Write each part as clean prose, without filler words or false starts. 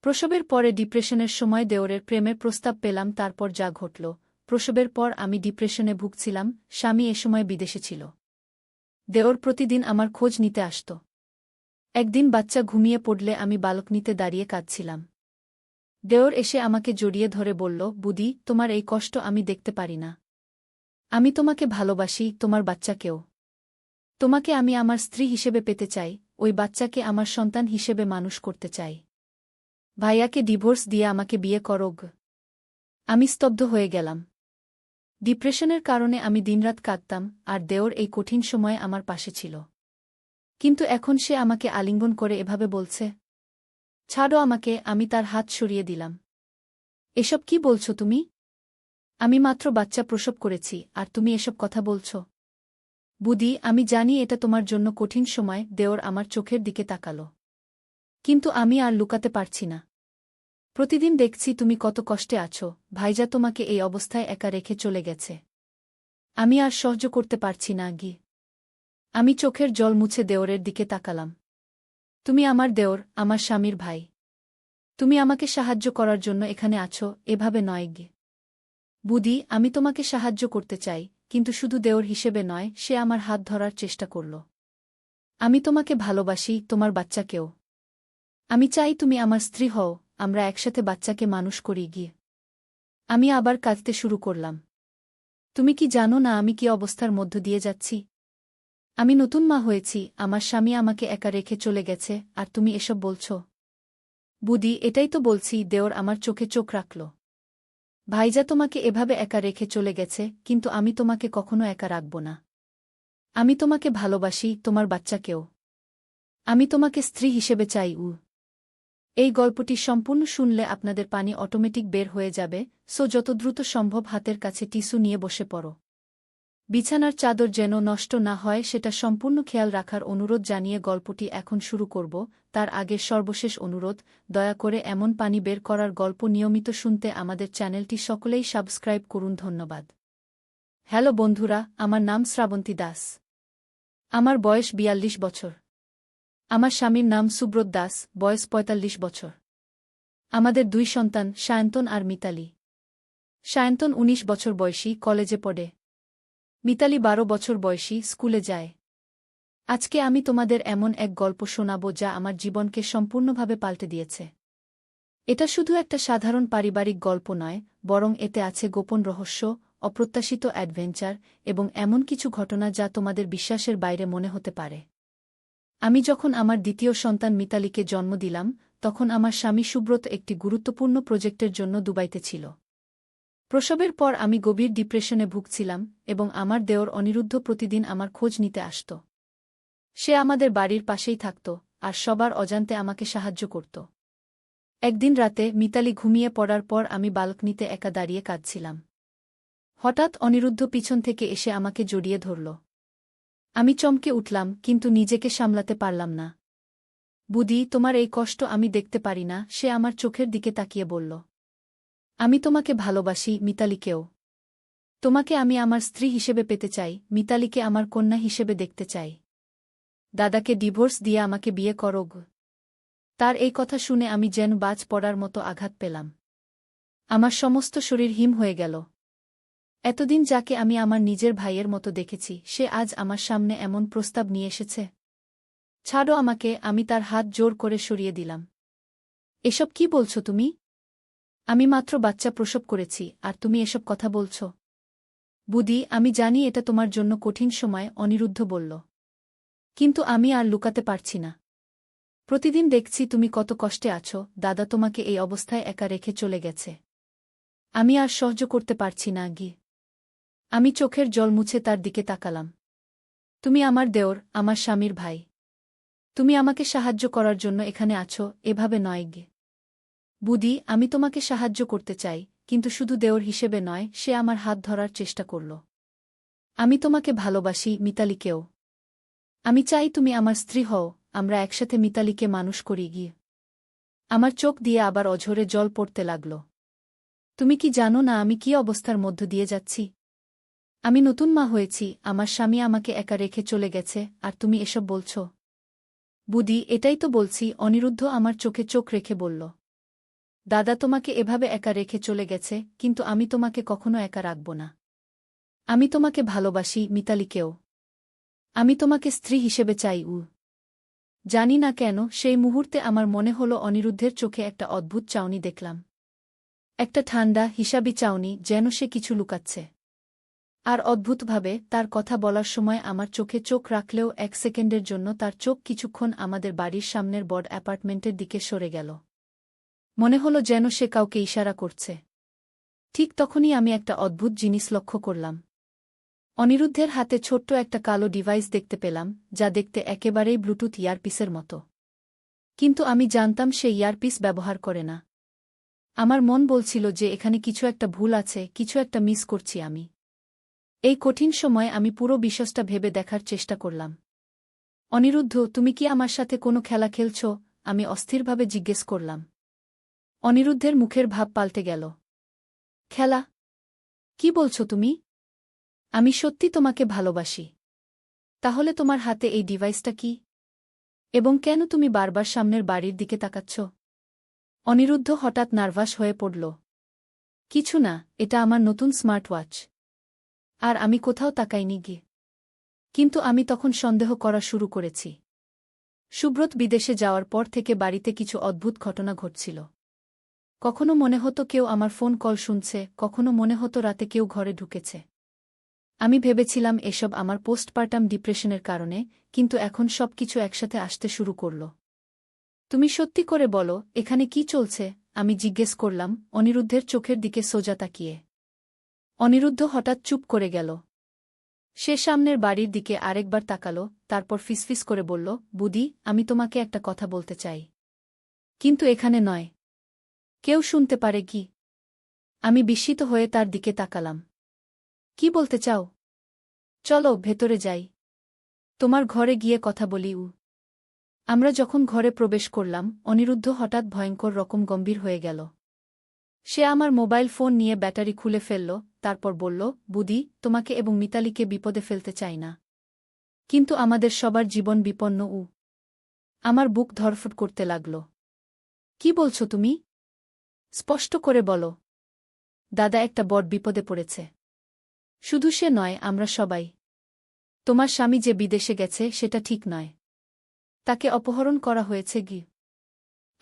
প্রসবের পরে ডিপ্রেশনের সময় দেওরের প্রেমের প্রস্তাব পেলাম। তারপর যা ঘটল, প্রসবের পর আমি ডিপ্রেশনে ভুগছিলাম। স্বামী এ সময় বিদেশে ছিল। দেওর প্রতিদিন আমার খোঁজ নিতে আসত। একদিন বাচ্চা ঘুমিয়ে পড়লে আমি বালকনিতে দাঁড়িয়ে কাঁদছিলাম। দেওর এসে আমাকে জড়িয়ে ধরে বলল, বুদি, তোমার এই কষ্ট আমি দেখতে পারি না। আমি তোমাকে ভালোবাসি, তোমার বাচ্চাকেও। তোমাকে আমি আমার স্ত্রী হিসেবে পেতে চাই, ওই বাচ্চাকে আমার সন্তান হিসেবে মানুষ করতে চাই। ভাইয়াকে ডিভোর্স দিয়ে আমাকে বিয়ে করোগ। আমি স্তব্ধ হয়ে গেলাম। ডিপ্রেশনের কারণে আমি দিনরাত কাঁদতাম, আর দেওর এই কঠিন সময়ে আমার পাশে ছিল। কিন্তু এখন সে আমাকে আলিঙ্গন করে এভাবে বলছে, ছাড়ো আমাকে। আমি তার হাত সরিয়ে দিলাম। এসব কি বলছো তুমি? আমি মাত্র বাচ্চা প্রসব করেছি, আর তুমি এসব কথা বলছ? বুদি, আমি জানি এটা তোমার জন্য কঠিন সময়। দেওর আমার চোখের দিকে তাকালো। কিন্তু আমি আর লুকাতে পারছি না। প্রতিদিন দেখছি তুমি কত কষ্টে আছো। ভাইজা তোমাকে এই অবস্থায় একা রেখে চলে গেছে। আমি আর সহ্য করতে পারছি না গি। আমি চোখের জল মুছে দেওরের দিকে তাকালাম। তুমি আমার দেওর, আমার স্বামীর ভাই। তুমি আমাকে সাহায্য করার জন্য এখানে আছো, এভাবে নয় গে। বুদি, আমি তোমাকে সাহায্য করতে চাই, কিন্তু শুধু দেওর হিসেবে নয়। সে আমার হাত ধরার চেষ্টা করল। আমি তোমাকে ভালোবাসি, তোমার বাচ্চাকেও। আমি চাই তুমি আমার স্ত্রী হও, আমরা একসাথে বাচ্চাকে মানুষ করি গিয়ে। আমি আবার কাঁদতে শুরু করলাম। তুমি কি জানো না আমি কি অবস্থার মধ্য দিয়ে যাচ্ছি? আমি নতুন মা হয়েছি, আমার স্বামী আমাকে একা রেখে চলে গেছে, আর তুমি এসব বলছ? বুদি, এটাই তো বলছি। দেওর আমার চোখে চোখ রাখল। ভাইজা তোমাকে এভাবে একা রেখে চলে গেছে, কিন্তু আমি তোমাকে কখনো একা রাখব না। আমি তোমাকে ভালোবাসি, তোমার বাচ্চাকেও। আমি তোমাকে স্ত্রী হিসেবে চাই। এই গল্পটি সম্পূর্ণ শুনলে আপনাদের পানি অটোমেটিক বের হয়ে যাবে, সো যত দ্রুত সম্ভব হাতের কাছে টিস্যু নিয়ে বসে পড়ো। বিছানার চাদর যেন নষ্ট না হয় সেটা সম্পূর্ণ খেয়াল রাখার অনুরোধ জানিয়ে গল্পটি এখন শুরু করব। তার আগে সর্বশেষ অনুরোধ, দয়া করে এমন পানি বের করার গল্প নিয়মিত শুনতে আমাদের চ্যানেলটি সকলেই সাবস্ক্রাইব করুন। ধন্যবাদ। হ্যালো বন্ধুরা, আমার নাম শ্রাবন্তী দাস। আমার বয়স ৪২ বছর। আমার স্বামীর নাম সুব্রত দাস, বয়স ৪৫ বছর। আমাদের ২ সন্তান, সায়ন্তন আর মিতালি। সায়ন্তন ১৯ বছর বয়সী, কলেজে পড়ে। মিতালি ১২ বছর বয়সী, স্কুলে যায়। আজকে আমি তোমাদের এমন এক গল্প শোনাব যা আমার জীবনকে সম্পূর্ণভাবে পাল্টে দিয়েছে। এটা শুধু একটা সাধারণ পারিবারিক গল্প নয়, বরং এতে আছে গোপন রহস্য, অপ্রত্যাশিত অ্যাডভেঞ্চার এবং এমন কিছু ঘটনা যা তোমাদের বিশ্বাসের বাইরে মনে হতে পারে। আমি যখন আমার দ্বিতীয় সন্তান মিতালিকে জন্ম দিলাম, তখন আমার স্বামী সুব্রত একটি গুরুত্বপূর্ণ প্রজেক্টের জন্য দুবাইতে ছিল। প্রসবের পর আমি গভীর ডিপ্রেশনে ভুগছিলাম, এবং আমার দেওর অনিরুদ্ধ প্রতিদিন আমার খোঁজ নিতে আসত। সে আমাদের বাড়ির পাশেই থাকত, আর সবার অজান্তে আমাকে সাহায্য করত। একদিন রাতে মিতালি ঘুমিয়ে পড়ার পর আমি বালকনিতে একা দাঁড়িয়ে কাঁদছিলাম। হঠাৎ অনিরুদ্ধ পিছন থেকে এসে আমাকে জড়িয়ে ধরল। আমি চমকে উঠলাম, কিন্তু নিজেকে সামলাতে পারলাম না। বুদি, তোমার এই কষ্ট আমি দেখতে পারি না, সে আমার চোখের দিকে তাকিয়ে বলল। আমি তোমাকে ভালোবাসি, মিতালিকেও। তোমাকে আমি আমার স্ত্রী হিসেবে পেতে চাই, মিতালিকে আমার কন্যা হিসেবে দেখতে চাই। দাদাকে ডিভোর্স দিয়ে আমাকে বিয়ে করোগ। তার এই কথা শুনে আমি যেন বাজ পড়ার মতো আঘাত পেলাম। আমার সমস্ত শরীর হিম হয়ে গেল। এতদিন যাকে আমি আমার নিজের ভাইয়ের মতো দেখেছি, সে আজ আমার সামনে এমন প্রস্তাব নিয়ে এসেছে। ছাড়ো আমাকে। আমি তার হাত জোর করে সরিয়ে দিলাম। এসব কি বলছো তুমি? আমি মাত্র বাচ্চা প্রসব করেছি, আর তুমি এসব কথা বলছ? বুদি, আমি জানি এটা তোমার জন্য কঠিন সময়, অনিরুদ্ধ বলল। কিন্তু আমি আর লুকাতে পারছি না। প্রতিদিন দেখছি তুমি কত কষ্টে আছো। দাদা তোমাকে এই অবস্থায় একা রেখে চলে গেছে। আমি আর সহ্য করতে পারছি না গি। আমি চোখের জল মুছে তার দিকে তাকালাম। তুমি আমার দেওর, আমার স্বামীর ভাই। তুমি আমাকে সাহায্য করার জন্য এখানে আছো, এভাবে নয় গে। বুদি, আমি তোমাকে সাহায্য করতে চাই, কিন্তু শুধু দেওর হিসেবে নয়। সে আমার হাত ধরার চেষ্টা করল। আমি তোমাকে ভালোবাসি, মিতালিকেও। আমি চাই তুমি আমার স্ত্রী হও, আমরা একসাথে মিতালিকে মানুষ করি গিয়ে। আমার চোখ দিয়ে আবার অঝরে জল পড়তে লাগল। তুমি কি জানো না আমি কি অবস্থার মধ্য দিয়ে যাচ্ছি? আমি নতুন মা হয়েছি, আমার স্বামী আমাকে একা রেখে চলে গেছে, আর তুমি এসব বলছ? বুদি, এটাই তো বলছি। অনিরুদ্ধ আমার চোখে চোখ রেখে বলল। দাদা তোমাকে এভাবে একা রেখে চলে গেছে, কিন্তু আমি তোমাকে কখনো একা রাখব না। আমি তোমাকে ভালোবাসি, মিতালিকেও। আমি তোমাকে স্ত্রী হিসেবে চাই। জানি না কেন সেই মুহূর্তে আমার মনে হলো অনিরুদ্ধের চোখে একটা অদ্ভুত চাউনি দেখলাম। একটা ঠান্ডা, হিসাবি চাউনি, যেন সে কিছু লুকাচ্ছে। আর অদ্ভুতভাবে তার কথা বলার সময় আমার চোখে চোখ রাখলেও 1 সেকেন্ডের জন্য তার চোখ কিছুক্ষণ আমাদের বাড়ির সামনের বড় অ্যাপার্টমেন্টের দিকে সরে গেল। মনে হলো যেন সে কাউকে ইশারা করছে। ঠিক তখনই আমি একটা অদ্ভুত জিনিস লক্ষ্য করলাম। অনিরুদ্ধের হাতে ছোট্ট একটা কালো ডিভাইস দেখতে পেলাম, যা দেখতে একেবারেই ব্লুটুথ ইয়ারপিসের মতো। কিন্তু আমি জানতাম সে ইয়ারপিস ব্যবহার করে না। আমার মন বলছিল যে এখানে কিছু একটা ভুল আছে, কিছু একটা মিস করছি আমি। এই কঠিন সময়ে আমি পুরো বিষয়টা ভেবে দেখার চেষ্টা করলাম। অনিরুদ্ধ, তুমি কি আমার সাথে কোনো খেলা খেলছ? আমি অস্থিরভাবে জিজ্ঞেস করলাম। অনিরুদ্ধের মুখের ভাব পাল্টে গেল। খেলা? কি বলছো তুমি? আমি সত্যি তোমাকে ভালোবাসি। তাহলে তোমার হাতে এই ডিভাইসটা কি? এবং কেন তুমি বারবার সামনের বাড়ির দিকে তাকাচ্ছ? অনিরুদ্ধ হঠাৎ নার্ভাস হয়ে পড়ল। কিছু না, এটা আমার নতুন স্মার্ট ওয়াচ। আর আমি কোথাও তাকাইনি গিয়ে। কিন্তু আমি তখন সন্দেহ করা শুরু করেছি। সুব্রত বিদেশে যাওয়ার পর থেকে বাড়িতে কিছু অদ্ভুত ঘটনা ঘটছিল। কখনো মনে হতো কেউ আমার ফোন কল শুনছে, কখনো মনে হতো রাতে কেউ ঘরে ঢুকেছে। আমি ভেবেছিলাম এসব আমার পোস্টপার্টাম ডিপ্রেশনের কারণে, কিন্তু এখন সবকিছু একসাথে আসতে শুরু করল। তুমি সত্যি করে বলো, এখানে কি চলছে? আমি জিজ্ঞেস করলাম, অনিরুদ্ধের চোখের দিকে সোজা তাকিয়ে। অনিরুদ্ধ হঠাৎ চুপ করে গেল। সে সামনের বাড়ির দিকে আরেকবার তাকালো, তারপর ফিসফিস করে বলল, বুদি, আমি তোমাকে একটা কথা বলতে চাই। কিন্তু এখানে নয়। কেউ শুনতে পারে কি? আমি বিস্মিত হয়ে তার দিকে তাকালাম। কি বলতে চাও? চলো ভেতরে যাই। তোমার ঘরে গিয়ে কথা বলি। আমরা যখন ঘরে প্রবেশ করলাম, অনিরুদ্ধ হঠাৎ ভয়ঙ্কর রকম গম্ভীর হয়ে গেল। সে আমার মোবাইল ফোন নিয়ে ব্যাটারি খুলে ফেলল, তারপর বলল, বুদি, তোমাকে এবং মিতালিকে বিপদে ফেলতে চাই না। কিন্তু আমাদের সবার জীবন বিপন্ন। আমার বুক ধড়ফড় করতে লাগল। কি বলছো তুমি? স্পষ্ট করে বলো। দাদা একটা বড় বিপদে পড়েছে। শুধু সে নয়, আমরা সবাই। তোমার স্বামী যে বিদেশে গেছে সেটা ঠিক নয়। তাকে অপহরণ করা হয়েছে গি।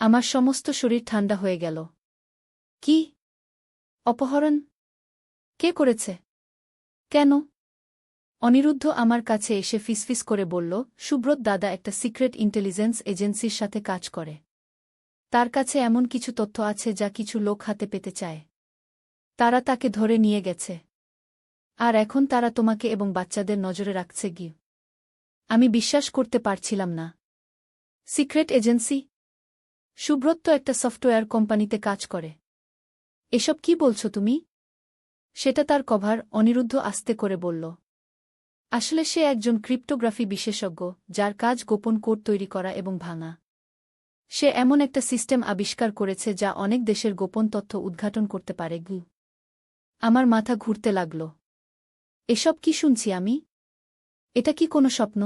আমার সমস্ত শরীর ঠান্ডা হয়ে গেল। কি? অপহরণ? কে করেছে? কেন? অনিরুদ্ধ আমার কাছে এসে ফিসফিস করে বলল, সুব্রত দাদা একটা সিক্রেট ইন্টেলিজেন্স এজেন্সির সাথে কাজ করে। তার কাছে এমন কিছু তথ্য আছে যা কিছু লোক হাতে পেতে চায়। তারা তাকে ধরে নিয়ে গেছে। আর এখন তারা তোমাকে এবং বাচ্চাদের নজরে রাখছে গি। আমি বিশ্বাস করতে পারছিলাম না। Secret agency? সুব্রত তো একটা সফটওয়্যার কোম্পানিতে কাজ করে। এসব কি বলছো তুমি? সেটা তার কভার, অনিরুদ্ধ আস্তে করে বলল। আসলে সে একজন ক্রিপ্টোগ্রাফি বিশেষজ্ঞ, যার কাজ গোপন কোড তৈরি করা এবং ভাঙা। সে এমন একটা সিস্টেম আবিষ্কার করেছে যা অনেক দেশের গোপন তথ্য উদ্ঘাটন করতে পারে। আমার মাথা ঘুরতে লাগল। এসব কি শুনছি আমি? এটা কি কোনো স্বপ্ন?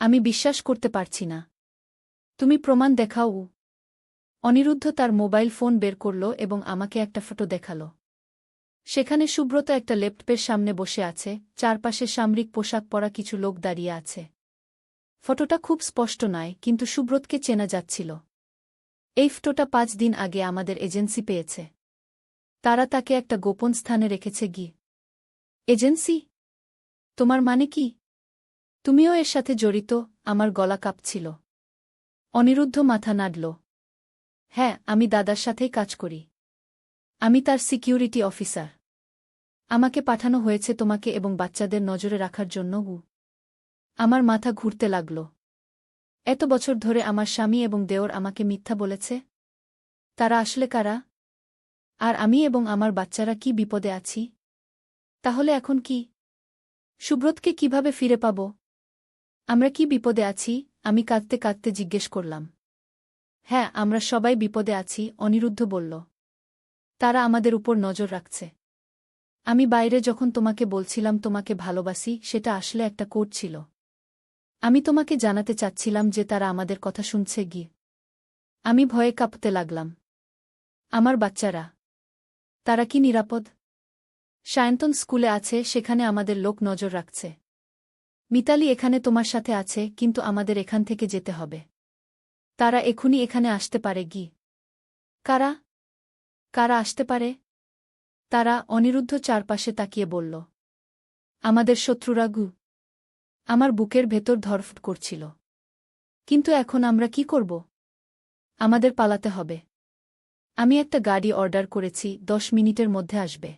আমি বিশ্বাস করতে পারছি না। তুমি প্রমাণ দেখাও। অনিরুদ্ধ তার মোবাইল ফোন বের করল এবং আমাকে একটা ফটো দেখাল। সেখানে সুব্রত একটা ল্যাপটপের সামনে বসে আছে, চারপাশে সামরিক পোশাক পরা কিছু লোক দাঁড়িয়ে আছে। ফটোটা খুব স্পষ্ট নয়, কিন্তু সুব্রতকে চেনা যাচ্ছিল। এই ফটোটা 5 দিন আগে আমাদের এজেন্সি পেয়েছে। তারা তাকে একটা গোপন স্থানে রেখেছে গি। এজেন্সি? তোমার মানে কি? তুমিও এর সাথে জড়িত? আমার গলা কাঁপছিল। অনিরুদ্ধ মাথা নাড়ল। হ্যাঁ, আমি দাদার সাথেই কাজ করি। আমি তার সিকিউরিটি অফিসার। আমাকে পাঠানো হয়েছে তোমাকে এবং বাচ্চাদের নজরে রাখার জন্য। আমার মাথা ঘুরতে লাগল। এত বছর ধরে আমার স্বামী এবং দেওর আমাকে মিথ্যা বলেছে। তারা আসলে কারা? আর আমি এবং আমার বাচ্চারা কি বিপদে আছি? তাহলে এখন কি? সুব্রতকে কিভাবে ফিরে পাব? আমরা কি বিপদে আছি? আমি কাঁদতে কাঁদতে জিজ্ঞেস করলাম। হ্যাঁ, আমরা সবাই বিপদে আছি, অনিরুদ্ধ বলল। তারা আমাদের উপর নজর রাখছে। আমি বাইরে যখন তোমাকে বলছিলাম তোমাকে ভালোবাসি, সেটা আসলে একটা কোড ছিল। আমি তোমাকে জানাতে চাচ্ছিলাম যে তারা আমাদের কথা শুনছে গিয়ে। আমি ভয়ে কাঁপতে লাগলাম। আমার বাচ্চারা, তারা কি নিরাপদ? সায়ন্তন স্কুলে আছে, সেখানে আমাদের লোক নজর রাখছে। মিতালি এখানে তোমার সাথে আছে, কিন্তু আমাদের এখান থেকে যেতে হবে। তারা এখনই এখানে আসতে পারে গি। কারা? কারা আসতে পারে? তারা, অনিরুদ্ধ চারপাশে তাকিয়ে বলল। আমাদের শত্রুরা গু। আমার বুকের ভেতর ধড়ফড় করছিল। কিন্তু এখন আমরা কি করব? আমাদের পালাতে হবে। আমি একটা গাড়ি অর্ডার করেছি, 10 মিনিটের মধ্যে আসবে।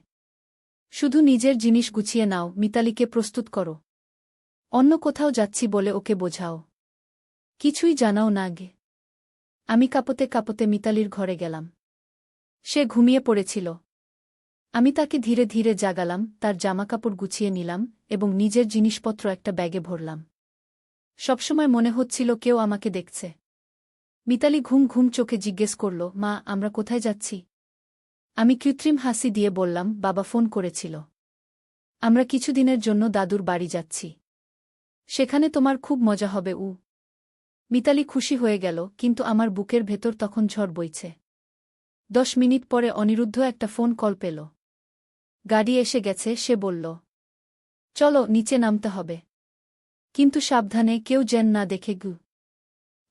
শুধু নিজের জিনিস গুছিয়ে নাও, মিতালিকে প্রস্তুত করো। অন্য কোথাও যাচ্ছি বলে ওকে বোঝাও। কিছুই জানাও না গে। আমি কাঁপতে কাঁপতে মিতালির ঘরে গেলাম। সে ঘুমিয়ে পড়েছিল। আমি তাকে ধীরে ধীরে জাগালাম, তার জামাকাপড় গুছিয়ে নিলাম এবং নিজের জিনিসপত্র একটা ব্যাগে ভরলাম। সবসময় মনে হচ্ছিল কেউ আমাকে দেখছে। মিতালি ঘুম ঘুম চোখে জিজ্ঞেস করল, মা, আমরা কোথায় যাচ্ছি? আমি কৃত্রিম হাসি দিয়ে বললাম, বাবা ফোন করেছিল। আমরা কিছুদিনের জন্য দাদুর বাড়ি যাচ্ছি। সেখানে তোমার খুব মজা হবে। মিতালি খুশি হয়ে গেল, কিন্তু আমার বুকের ভেতর তখন ঝড় বইছে। 10 মিনিট পরে অনিরুদ্ধ একটা ফোন কল পেল। গাড়ি এসে গেছে, সে বলল। চলো, নিচে নামতে হবে। কিন্তু সাবধানে, কেউ যেন না দেখে গু।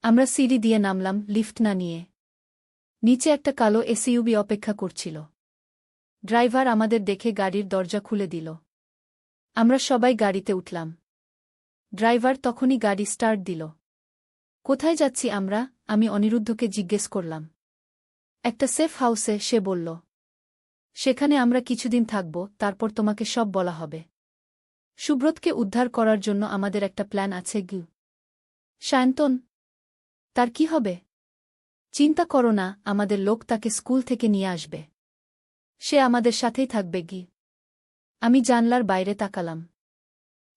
আমরা সিঁড়ি দিয়ে নামলাম, লিফট না নিয়ে। নিচে একটা কালো এসইউভি অপেক্ষা করছিল। ড্রাইভার আমাদের দেখে গাড়ির দরজা খুলে দিল। আমরা সবাই গাড়িতে উঠলাম। ড্রাইভার তখনই গাড়ি স্টার্ট দিল। কোথায় যাচ্ছি আমরা? আমি অনিরুদ্ধকে জিজ্ঞেস করলাম। একটা সেফ হাউসে, সে বলল। সেখানে আমরা কিছুদিন থাকব, তারপর তোমাকে সব বলা হবে। সুব্রতকে উদ্ধার করার জন্য আমাদের একটা প্ল্যান আছে গু। সায়ন্তন, তার কি হবে? চিন্তা করো না, আমাদের লোক তাকে স্কুল থেকে নিয়ে আসবে। সে আমাদের সাথেই থাকবে গি। আমি জানলার বাইরে তাকালাম।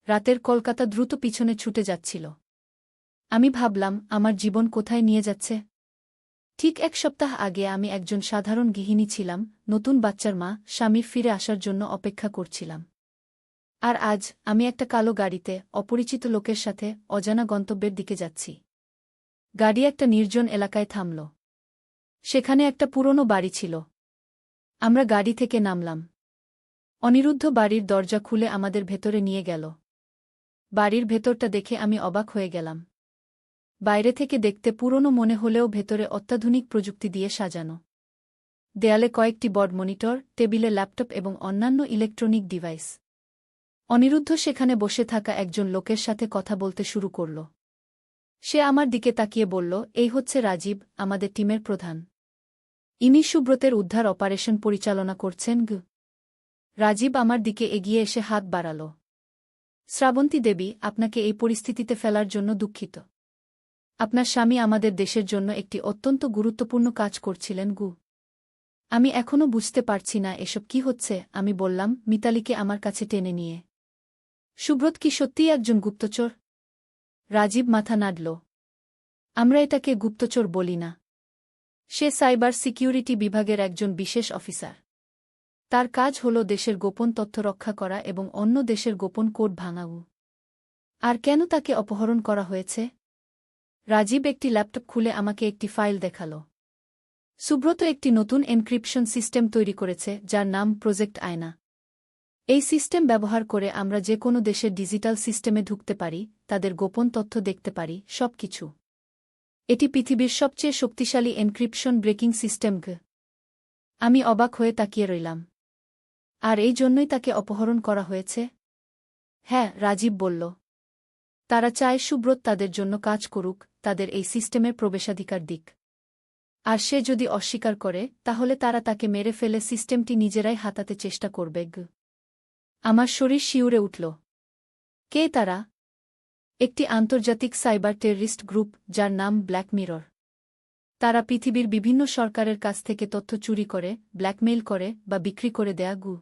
রাতের কলকাতা দ্রুত পিছনে ছুটে যাচ্ছিল। আমি ভাবলাম, আমার জীবন কোথায় নিয়ে যাচ্ছে। ঠিক 1 সপ্তাহ আগে আমি একজন সাধারণ গৃহিণী ছিলাম, নতুন বাচ্চার মা, স্বামীর ফিরে আসার জন্য অপেক্ষা করছিলাম। আর আজ আমি একটা কালো গাড়িতে অপরিচিত লোকের সাথে অজানা গন্তব্যের দিকে যাচ্ছি। গাড়ি একটা নির্জন এলাকায় থামল। সেখানে একটা পুরনো বাড়ি ছিল। আমরা গাড়ি থেকে নামলাম। অনিরুদ্ধ বাড়ির দরজা খুলে আমাদের ভেতরে নিয়ে গেল। বাড়ির ভেতরটা দেখে আমি অবাক হয়ে গেলাম। বাইরে থেকে দেখতে পুরনো মনে হলেও ভেতরে অত্যাধুনিক প্রযুক্তি দিয়ে সাজানো। দেয়ালে কয়েকটি বড় মনিটর, টেবিলে ল্যাপটপ এবং অন্যান্য ইলেকট্রনিক ডিভাইস। অনিরুদ্ধ সেখানে বসে থাকা একজন লোকের সাথে কথা বলতে শুরু করল। সে আমার দিকে তাকিয়ে বলল, এই হচ্ছে রাজীব, আমাদের টিমের প্রধান। ইনি সুব্রতের উদ্ধার অপারেশন পরিচালনা করছেন গু। রাজীব আমার দিকে এগিয়ে এসে হাত বাড়াল। শ্রাবন্তী দেবী, আপনাকে এই পরিস্থিতিতে ফেলার জন্য দুঃখিত। আপনার স্বামী আমাদের দেশের জন্য একটি অত্যন্ত গুরুত্বপূর্ণ কাজ করছিলেন গু। আমি এখনও বুঝতে পারছি না এসব কি হচ্ছে, আমি বললাম, মিতালিকে আমার কাছে টেনে নিয়ে। সুব্রত কি সত্যিই একজন গুপ্তচর? রাজীব মাথা নাড়ল। আমরা এটাকে গুপ্তচর বলি না। সে সাইবার সিকিউরিটি বিভাগের একজন বিশেষ অফিসার। তার কাজ হল দেশের গোপন তথ্য রক্ষা করা এবং অন্য দেশের গোপন কোড ভাঙাও। আর কেন তাকে অপহরণ করা হয়েছে? রাজীব একটি ল্যাপটপ খুলে আমাকে একটি ফাইল দেখাল। সুব্রত একটি নতুন এনক্রিপশন সিস্টেম তৈরি করেছে, যার নাম প্রজেক্ট আয়না। এই সিস্টেম ব্যবহার করে আমরা যে কোনো দেশের ডিজিটাল সিস্টেমে ঢুকতে পারি, তাদের গোপন তথ্য দেখতে পারি, সবকিছু। এটি পৃথিবীর সবচেয়ে শক্তিশালী এনক্রিপশন ব্রেকিং সিস্টেম গ। আমি অবাক হয়ে তাকিয়ে রইলাম। আর এই জন্যই তাকে অপহরণ করা হয়েছে? হ্যাঁ, রাজীব বলল। তারা চায় সুব্রত তাদের জন্য কাজ করুক, তাদের এই সিস্টেমের প্রবেশাধিকার দিক। আর সে যদি অস্বীকার করে, তাহলে তারা তাকে মেরে ফেলে সিস্টেমটি নিজেরাই হাতাতে চেষ্টা করবে গ। আমার শরীর শিউরে উঠল। কে তারা? একটি আন্তর্জাতিক সাইবার টেররিস্ট গ্রুপ, যার নাম ব্ল্যাক মিরর। তারা পৃথিবীর বিভিন্ন সরকারের কাছ থেকে তথ্য চুরি করে, ব্ল্যাকমেইল করে বা বিক্রি করে দেয়া গু।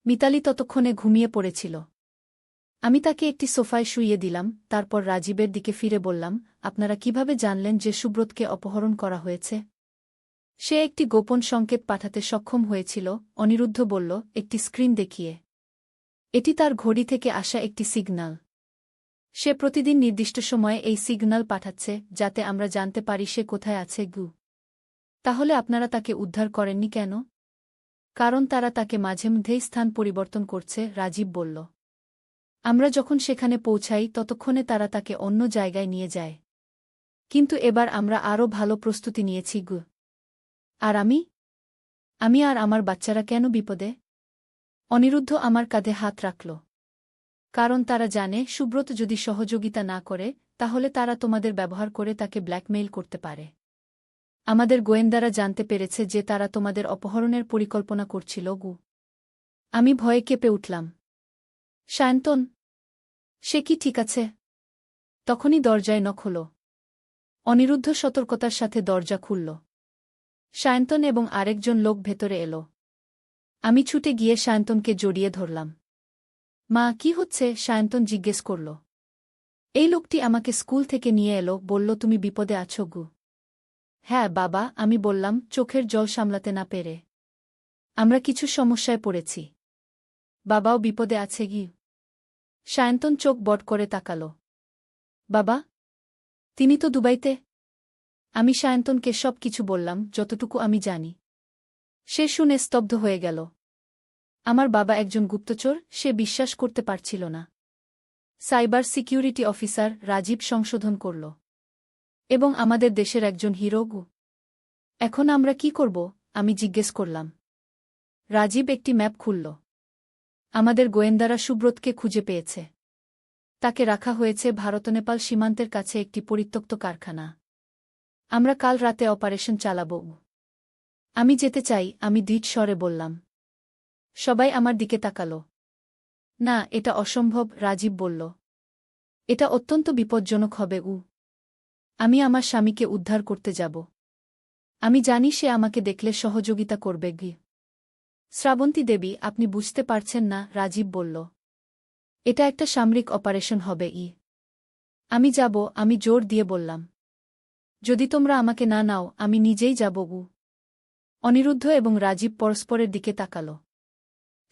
মিতালি ততক্ষণে ঘুমিয়ে পড়েছিল। আমি তাকে একটি সোফায় শুইয়ে দিলাম, তারপর রাজীবের দিকে ফিরে বললাম, আপনারা কিভাবে জানলেন যে সুব্রতকে অপহরণ করা হয়েছে? সে একটি গোপন সংকেত পাঠাতে সক্ষম হয়েছিল, অনিরুদ্ধ বলল, একটি স্ক্রিন দেখিয়ে। এটি তার ঘড়ি থেকে আসা একটি সিগন্যাল। সে প্রতিদিন নির্দিষ্ট সময়ে এই সিগন্যাল পাঠাচ্ছে, যাতে আমরা জানতে পারি সে কোথায় আছে গু। তাহলে আপনারা তাকে উদ্ধার করেননি কেন? কারণ তারা তাকে মাঝে মধ্যেই স্থান পরিবর্তন করছে, রাজীব বলল। আমরা যখন সেখানে পৌঁছাই ততক্ষণে তারা তাকে অন্য জায়গায় নিয়ে যায়। কিন্তু এবার আমরা আরও ভালো প্রস্তুতি নিয়েছি গু। আর আমি আর আমার বাচ্চারা কেন বিপদে? অনিরুদ্ধ আমার কাঁধে হাত রাখল। কারণ তারা জানে সুব্রত যদি সহযোগিতা না করে তাহলে তারা তোমাদের ব্যবহার করে তাকে ব্ল্যাকমেইল করতে পারে। আমাদের গোয়েন্দারা জানতে পেরেছে যে তারা তোমাদের অপহরণের পরিকল্পনা করছিল গু। আমি ভয়ে কেঁপে উঠলাম। সায়ন্তন, সে কি ঠিক আছে? তখনই দরজায় নখ হল। অনিরুদ্ধ সতর্কতার সাথে দরজা খুলল। সায়ন্তন এবং আরেকজন লোক ভেতরে এলো। আমি ছুটে গিয়ে সায়ন্তনকে জড়িয়ে ধরলাম। মা, কি হচ্ছে? সায়ন্তন জিজ্ঞেস করল। এই লোকটি আমাকে স্কুল থেকে নিয়ে এলো, বলল তুমি বিপদে আছো গু। হ্যাঁ বাবা, আমি বললাম, চোখের জল সামলাতে না পেরে। আমরা কিছু সমস্যায় পড়েছি। বাবাও বিপদে আছে গি। সায়ন্তন চোখ বড় করে তাকাল। বাবা? তিনি তো দুবাইতে। আমি সায়ন্তনকে সব কিছু বললাম, যতটুকু আমি জানি। সে শুনে স্তব্ধ হয়ে গেল। আমার বাবা একজন গুপ্তচর, সে বিশ্বাস করতে পারছিল না। সাইবার সিকিউরিটি অফিসার, রাজীব সংশোধন করল। এবং আমাদের দেশের একজন হিরো গু। এখন আমরা কি করব? আমি জিজ্ঞেস করলাম। রাজীব একটি ম্যাপ খুলল। আমাদের গোয়েন্দারা সুব্রতকে খুঁজে পেয়েছে। তাকে রাখা হয়েছে ভারত-নেপাল সীমান্তের কাছে একটি পরিত্যক্ত কারখানা। আমরা কাল রাতে অপারেশন চালাব। আমি যেতে চাই, আমি দৃঢ় স্বরে বললাম। সবাই আমার দিকে তাকাল। না, এটা অসম্ভব, রাজীব বলল। এটা অত্যন্ত বিপজ্জনক হবে। আমি আমার স্বামীকে উদ্ধার করতে যাব। আমি জানি সে আমাকে দেখলে সহযোগিতা করবে গি। শ্রাবন্তী দেবী, আপনি বুঝতে পারছেন না, রাজীব বলল। এটা একটা সামরিক অপারেশন হবে। আমি যাব, আমি জোর দিয়ে বললাম। যদি তোমরা আমাকে না নাও, আমি নিজেই যাব গু। অনিরুদ্ধ এবং রাজীব পরস্পরের দিকে তাকাল।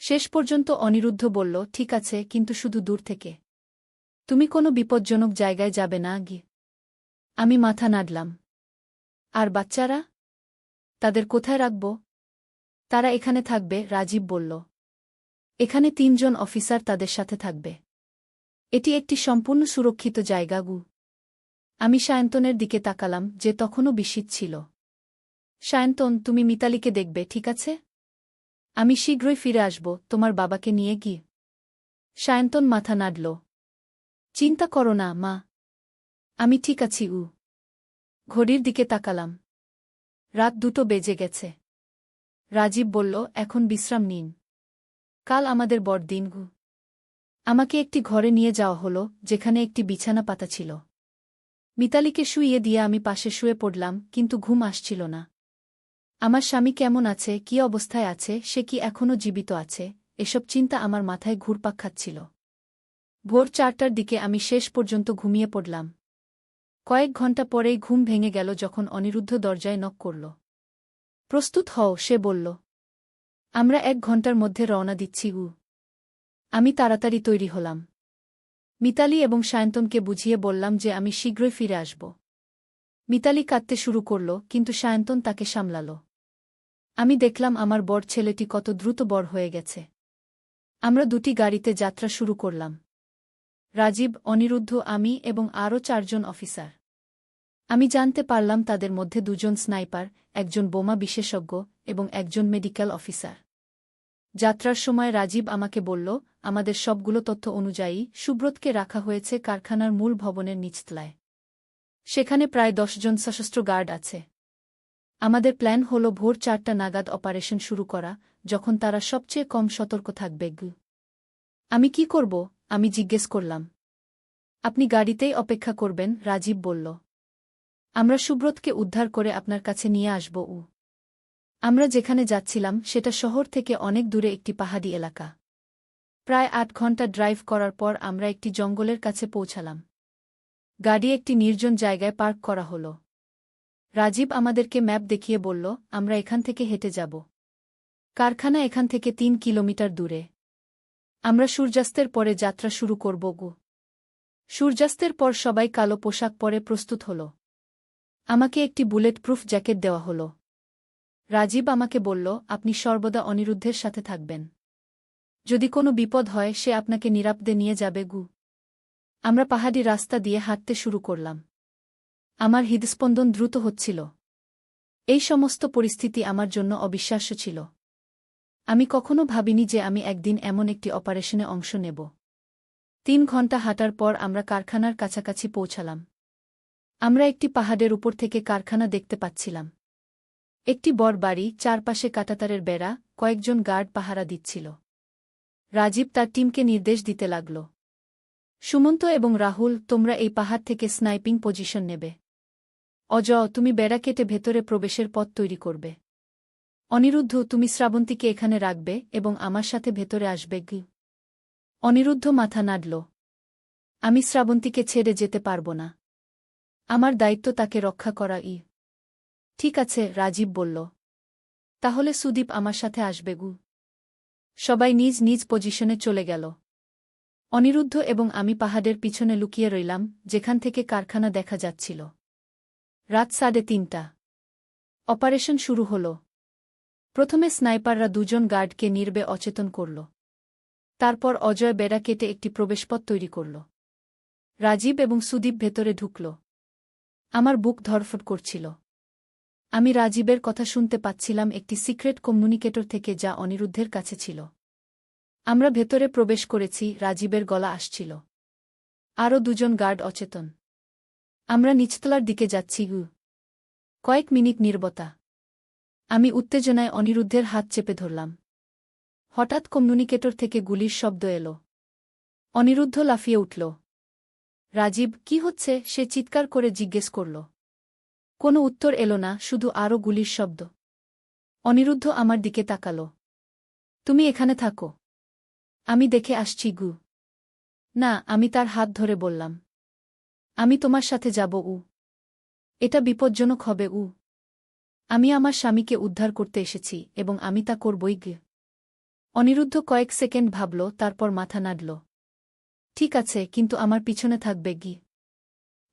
শেষ পর্যন্ত অনিরুদ্ধ বলল, ঠিক আছে, কিন্তু শুধু দূর থেকে। তুমি কোনো বিপজ্জনক জায়গায় যাবে না গি। আমি মাথা নাড়লাম। আর বাচ্চারা? তাদের কোথায় রাখব? তারা এখানে থাকবে, রাজীব বলল। এখানে ৩ জন অফিসার তাদের সাথে থাকবে। এটি একটি সম্পূর্ণ সুরক্ষিত জায়গা গু। আমি সায়ন্তনের দিকে তাকালাম, যে তখনও বিস্মিত ছিল। সায়ন্তন, তুমি মিতালিকে দেখবে, ঠিক আছে? আমি শীঘ্রই ফিরে আসব, তোমার বাবাকে নিয়ে গিয়ে। সায়ন্তন মাথা নাড়ল। চিন্তা করো না মা, আমি ঠিক আছি। ঘড়ির দিকে তাকালাম। রাত 2টো বেজে গেছে। রাজীব বলল, এখন বিশ্রাম নিন। কাল আমাদের বড়দিন গু। আমাকে একটি ঘরে নিয়ে যাওয়া হলো, যেখানে একটি বিছানা পাতা ছিল। মিতালিকে শুইয়ে দিয়ে আমি পাশে শুয়ে পড়লাম, কিন্তু ঘুম আসছিল না। আমার স্বামী কেমন আছে, কি অবস্থায় আছে, সে কি এখনও জীবিত আছে, এসব চিন্তা আমার মাথায় ঘুরপাক খাচ্ছিল। ভোর 4টার দিকে আমি শেষ পর্যন্ত ঘুমিয়ে পড়লাম। কয়েক ঘণ্টা পরেই ঘুম ভেঙে গেল যখন অনিরুদ্ধ দরজায় নক করল। প্রস্তুত হও, সে বলল। আমরা 1 ঘণ্টার মধ্যে রওনা দিচ্ছি। আমি তাড়াতাড়ি তৈরি হলাম। মিতালি এবং সায়ন্তনকে বুঝিয়ে বললাম যে আমি শীঘ্রই ফিরে আসব। মিতালি কাঁদতে শুরু করল, কিন্তু সায়ন্তন তাকে সামলাল। আমি দেখলাম আমার বড় ছেলেটি কত দ্রুত বড় হয়ে গেছে। আমরা 2টি গাড়িতে যাত্রা শুরু করলাম। রাজীব, অনিরুদ্ধ, আমি এবং আরও 4 জন অফিসার। আমি জানতে পারলাম তাদের মধ্যে 2 জন স্নাইপার, একজন বোমা বিশেষজ্ঞ এবং একজন মেডিকেল অফিসার। যাত্রার সময় রাজীব আমাকে বলল, আমাদের সবগুলো তথ্য অনুযায়ী সুব্রতকে রাখা হয়েছে কারখানার মূল ভবনের নিচতলায়। সেখানে প্রায় 10 জন সশস্ত্র গার্ড আছে। আমাদের প্ল্যান হল ভোর 4টা নাগাদ অপারেশন শুরু করা, যখন তারা সবচেয়ে কম সতর্ক থাকবে। আমি কি করব? আমি জিজ্ঞেস করলাম। আপনি গাড়িতেই অপেক্ষা করবেন, রাজীব বলল। আমরা সুব্রতকে উদ্ধার করে আপনার কাছে নিয়ে আসব। আমরা যেখানে যাচ্ছিলাম সেটা শহর থেকে অনেক দূরে একটি পাহাড়ি এলাকা। প্রায় 8 ঘণ্টা ড্রাইভ করার পর আমরা একটি জঙ্গলের কাছে পৌঁছালাম। গাড়ি একটি নির্জন জায়গায় পার্ক করা হল। রাজীব আমাদেরকে ম্যাপ দেখিয়ে বলল, আমরা এখান থেকে হেঁটে যাব। কারখানা এখান থেকে 3 কিলোমিটার দূরে। আমরা সূর্যাস্তের পরে যাত্রা শুরু করব। সূর্যাস্তের পর সবাই কালো পোশাক পরে প্রস্তুত হল। আমাকে একটি বুলেট প্রুফ জ্যাকেট দেওয়া হল। রাজীব আমাকে বলল, আপনি সর্বদা অনিরুদ্ধের সাথে থাকবেন। যদি কোনো বিপদ হয় সে আপনাকে নিরাপদে নিয়ে যাবে গু। আমরা পাহাড়ি রাস্তা দিয়ে হাঁটতে শুরু করলাম। আমার হৃদস্পন্দন দ্রুত হচ্ছিল। এই সমস্ত পরিস্থিতি আমার জন্য অবিশ্বাস্য ছিল। আমি কখনো ভাবিনি যে আমি একদিন এমন একটি অপারেশনে অংশ নেব। 3 ঘণ্টা হাঁটার পর আমরা কারখানার কাছাকাছি পৌঁছালাম। আমরা একটি পাহাড়ের উপর থেকে কারখানা দেখতে পাচ্ছিলাম। একটি বড় বাড়ি, চারপাশে কাঁটাতারের বেড়া, কয়েকজন গার্ড পাহারা দিচ্ছিল। রাজীব তার টিমকে নির্দেশ দিতে লাগল। সুমন্ত এবং রাহুল, তোমরা এই পাহাড় থেকে স্নাইপিং পজিশন নেবে। অজয়, তুমি বেড়া কেটে ভেতরে প্রবেশের পথ তৈরি করবে। অনিরুদ্ধ, তুমি শ্রাবন্তীকে এখানে রাখবে এবং আমার সাথে ভেতরে আসবে গি। অনিরুদ্ধ মাথা নাড়ল। আমি শ্রাবন্তীকে ছেড়ে যেতে পারব না। আমার দায়িত্ব তাকে রক্ষা করা। ঠিক আছে, রাজীব বলল। তাহলে সুদীপ আমার সাথে আসবে গু। সবাই নিজ নিজ পজিশনে চলে গেল। অনিরুদ্ধ এবং আমি পাহাড়ের পিছনে লুকিয়ে রইলাম, যেখান থেকে কারখানা দেখা যাচ্ছিল। রাত 3:30। অপারেশন শুরু হল। প্রথমে স্নাইপাররা 2 জন গার্ডকে নির্বে অচেতন করল। তারপর অজয় বেড়া কেটে একটি প্রবেশপথ তৈরি করল। রাজীব এবং সুদীপ ভেতরে ঢুকল। আমার বুক ধড়ফড় করছিল। আমি রাজীবের কথা শুনতে পাচ্ছিলাম একটি সিক্রেট কমিউনিকেটর থেকে, যা অনিরুদ্ধের কাছে ছিল। আমরা ভেতরে প্রবেশ করেছি, রাজীবের গলা আসছিল। আরও 2 জন গার্ড অচেতন। আমরা নিচতলার দিকে যাচ্ছি। কয়েক মিনিট নীরবতা। আমি উত্তেজনায় অনিরুদ্ধের হাত চেপে ধরলাম। হঠাৎ কমিউনিকেটর থেকে গুলির শব্দ এলো। অনিরুদ্ধ লাফিয়ে উঠল। রাজীব, কি হচ্ছে? সে চিৎকার করে জিজ্ঞেস করল। কোনো উত্তর এলো না, শুধু আরও গুলির শব্দ। অনিরুদ্ধ আমার দিকে তাকাল। তুমি এখানে থাকো, আমি দেখে আসছি গু। না, আমি তার হাত ধরে বললাম। আমি তোমার সাথে যাব। এটা বিপজ্জনক হবে। আমি আমার স্বামীকে উদ্ধার করতে এসেছি এবং আমি তা করবই গে। অনিরুদ্ধ কয়েক সেকেন্ড ভাবল, তারপর মাথা নাড়ল। ঠিক আছে, কিন্তু আমার পিছনে থাকবে গি।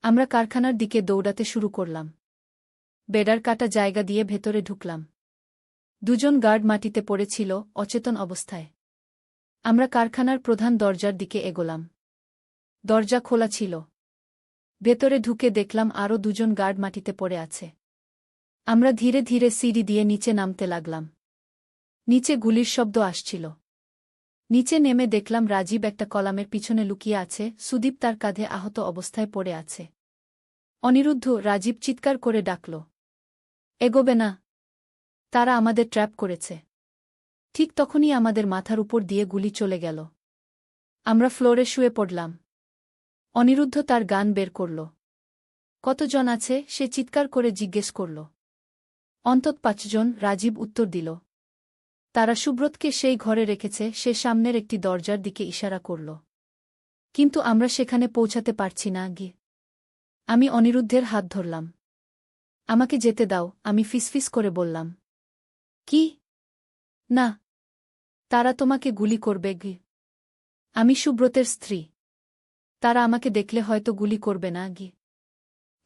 আমরা কারখানার দিকে দৌড়াতে শুরু করলাম। বেড়ার কাটা জায়গা দিয়ে ভেতরে ঢুকলাম। 2 জন গার্ড মাটিতে পড়েছিল, অচেতন অবস্থায়। আমরা কারখানার প্রধান দরজার দিকে এগোলাম। দরজা খোলা ছিল। ভেতরে ঢুকে দেখলাম আরও 2 জন গার্ড মাটিতে পড়ে আছে। আমরা ধীরে ধীরে সিঁড়ি দিয়ে নিচে নামতে লাগলাম। নিচে গুলির শব্দ আসছিল। নিচে নেমে দেখলাম রাজীব একটা কলামের পিছনে লুকিয়ে আছে, সুদীপ তার কাঁধে আহত অবস্থায় পড়ে আছে। অনিরুদ্ধ, রাজীব চিৎকার করে ডাকল। এগোবে না, তারা আমাদের ট্র্যাপ করেছে। ঠিক তখনই আমাদের মাথার উপর দিয়ে গুলি চলে গেল। আমরা ফ্লোরে শুয়ে পড়লাম। অনিরুদ্ধ তার গান বের করল। কতজন আছে? সে চিৎকার করে জিজ্ঞেস করল। অন্তত 5 জন, রাজীব উত্তর দিল। তারা সুব্রতকে সেই ঘরে রেখেছে। সে সামনের একটি দরজার দিকে ইশারা করল। কিন্তু আমরা সেখানে পৌঁছাতে পারছি না গি। আমি অনিরুদ্ধের হাত ধরলাম। আমাকে যেতে দাও, আমি ফিসফিস করে বললাম। কি? না, তারা তোমাকে গুলি করবে গি। আমি সুব্রতের স্ত্রী। তারা আমাকে দেখলে হয়তো গুলি করবে না গি।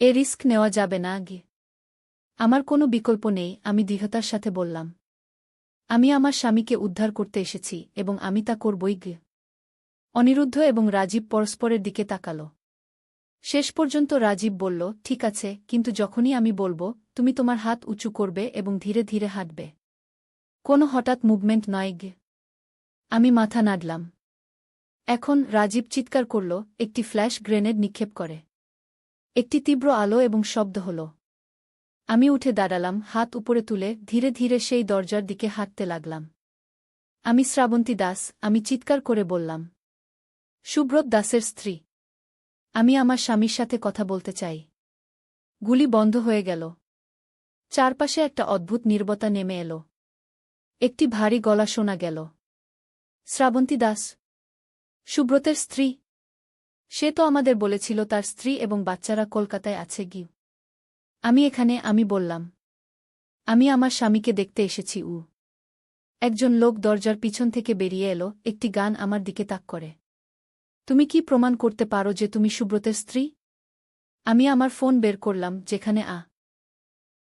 এ রিস্ক নেওয়া যাবে না গি। আমার কোনো বিকল্প নেই, আমি দৃঢ়তার সাথে বললাম। আমি আমার স্বামীকে উদ্ধার করতে এসেছি এবং আমি তা করবই গে। অনিরুদ্ধ এবং রাজীব পরস্পরের দিকে তাকাল। শেষ পর্যন্ত রাজীব বলল, ঠিক আছে, কিন্তু যখনই আমি বলবো, তুমি তোমার হাত উঁচু করবে এবং ধীরে ধীরে হাঁটবে। কোনো হঠাৎ মুভমেন্ট নয় গে। আমি মাথা নাড়লাম। এখন, রাজীব চিৎকার করল, একটি ফ্ল্যাশ গ্রেনেড নিক্ষেপ করে। একটি তীব্র আলো এবং শব্দ হল। আমি উঠে দাঁড়ালাম, হাত উপরে তুলে ধীরে ধীরে সেই দরজার দিকে হাঁটতে লাগলাম। আমি শ্রাবন্তী দাস, আমি চিৎকার করে বললাম। সুব্রত দাসের স্ত্রী। আমি আমার স্বামীর সাথে কথা বলতে চাই। গুলি বন্ধ হয়ে গেল। চারপাশে একটা অদ্ভুত নীরবতা নেমে এলো। একটি ভারী গলা শোনা গেল। শ্রাবন্তী দাস? সুব্রতের স্ত্রী? সে তো আমাদের বলেছিল তার স্ত্রী এবং বাচ্চারা কলকাতায় আছে গি। আমি এখানে, আমি বললাম। আমি আমার স্বামীকে দেখতে এসেছি। একজন লোক দরজার পিছন থেকে বেরিয়ে এলো, একটি গান আমার দিকে তাক করে। তুমি কি প্রমাণ করতে পারো যে তুমি সুব্রতের স্ত্রী? আমি আমার ফোন বের করলাম, যেখানে